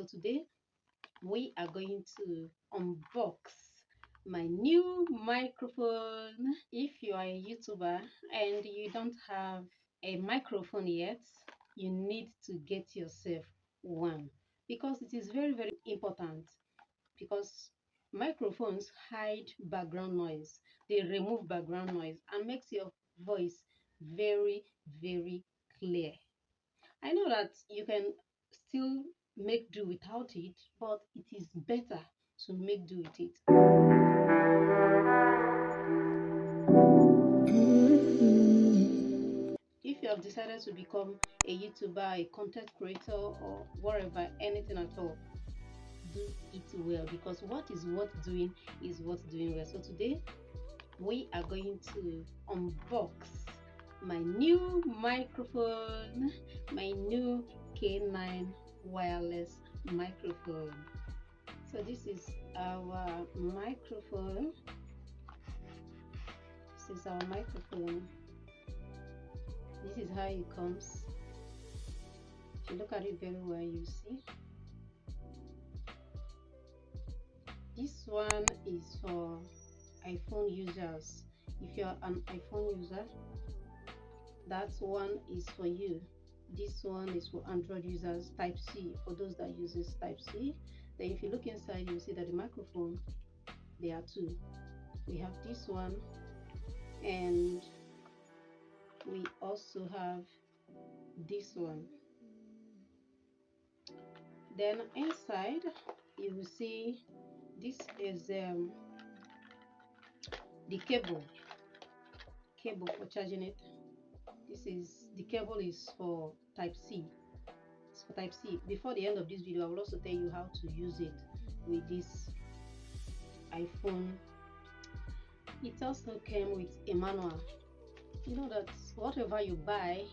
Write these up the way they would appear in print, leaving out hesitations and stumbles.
today we are going to unbox my new microphone. If you are a YouTuber and you don't have a microphone yet, you need to get yourself one, because it is very important, because microphones hide background noise. They remove background noise and makes your voice very clear. I know that you can still make do without it, but it is better to make do with it. If you have decided to become a YouTuber, a content creator, or whatever, anything at all, do it well, because what is worth doing is worth doing well. So today we are going to unbox my new microphone, my new K9 wireless microphone. So this is our microphone. This is our microphone. This is how it comes. If you look at it very well, you see. This one is for iPhone users. If you're an iPhone user, that one is for you. This one is for Android users, Type C, for those that uses Type C. Then if you look inside, you see that the microphone, there are two. We have this one, and we also have this one. Then inside you will see this is the cable for charging it. This is the cable is for Type C. It's for Type C. Before the end of this video, I will also tell you how to use it with this iPhone. It also came with a manual. You know that whatever you buy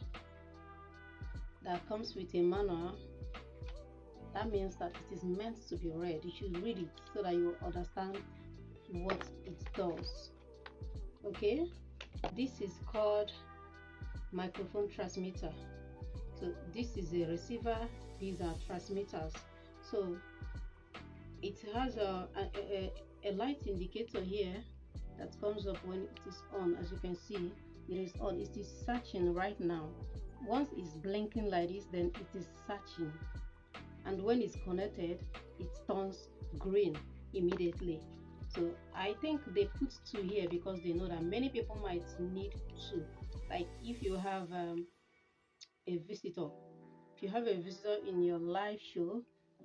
that comes with a manual, that means that it is meant to be read. You should read it so that you understand what it does. Okay, this is called microphone transmitter. So this is a receiver, these are transmitters. So it has a light indicator here that comes up when it is on. As you can see, it is on. It is searching right now. Once it's blinking like this, then it is searching, and when it's connected, it turns green immediately. So I think they put two here because they know that many people might need two. Like if you have a visitor, if you have a visitor in your live show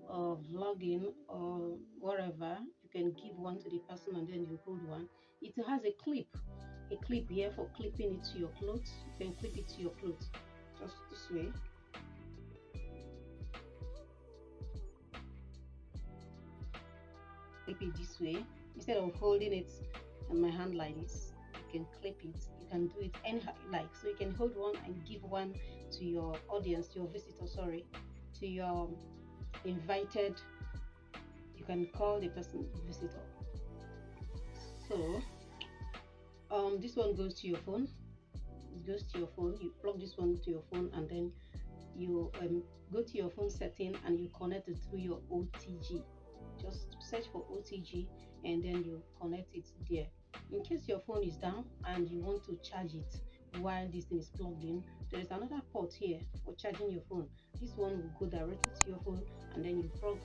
or vlogging or whatever, you can give one to the person and then you hold one. It has a clip here for clipping it to your clothes. You can clip it to your clothes just this way. Clip it this way instead of holding it in my hand like this. You can clip it. You can do it anyhow you like. So you can hold one and give one to your audience, your visitor, sorry, to your invited. You can call the person visitor. So this one goes to your phone. It goes to your phone. You plug this one to your phone, and then you go to your phone setting and you connect it through your OTG. Just search for OTG and then you connect it there. In case your phone is down and you want to charge it while this thing is plugged in, there is another port here for charging your phone. This one will go directly to your phone, and then you plug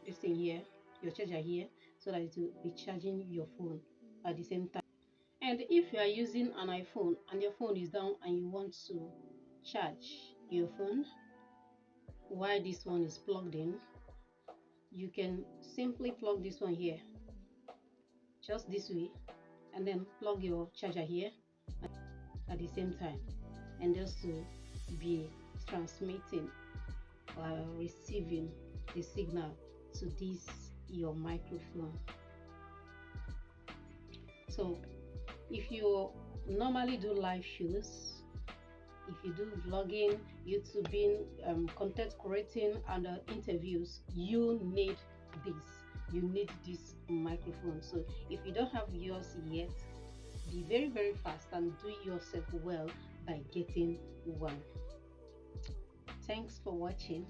this thing here, your charger here, so that it will be charging your phone at the same time. And if you are using an iPhone and your phone is down and you want to charge your phone while this one is plugged in, you can simply plug this one here, just this way, and then plug your charger here at the same time, and just to be transmitting or receiving the signal to this your microphone. So if you normally do live shows, if you do vlogging, YouTubing, content creating, and interviews, you need this. You need this microphone. So if you don't have yours yet, be very fast and do yourself well by getting one. Thanks for watching.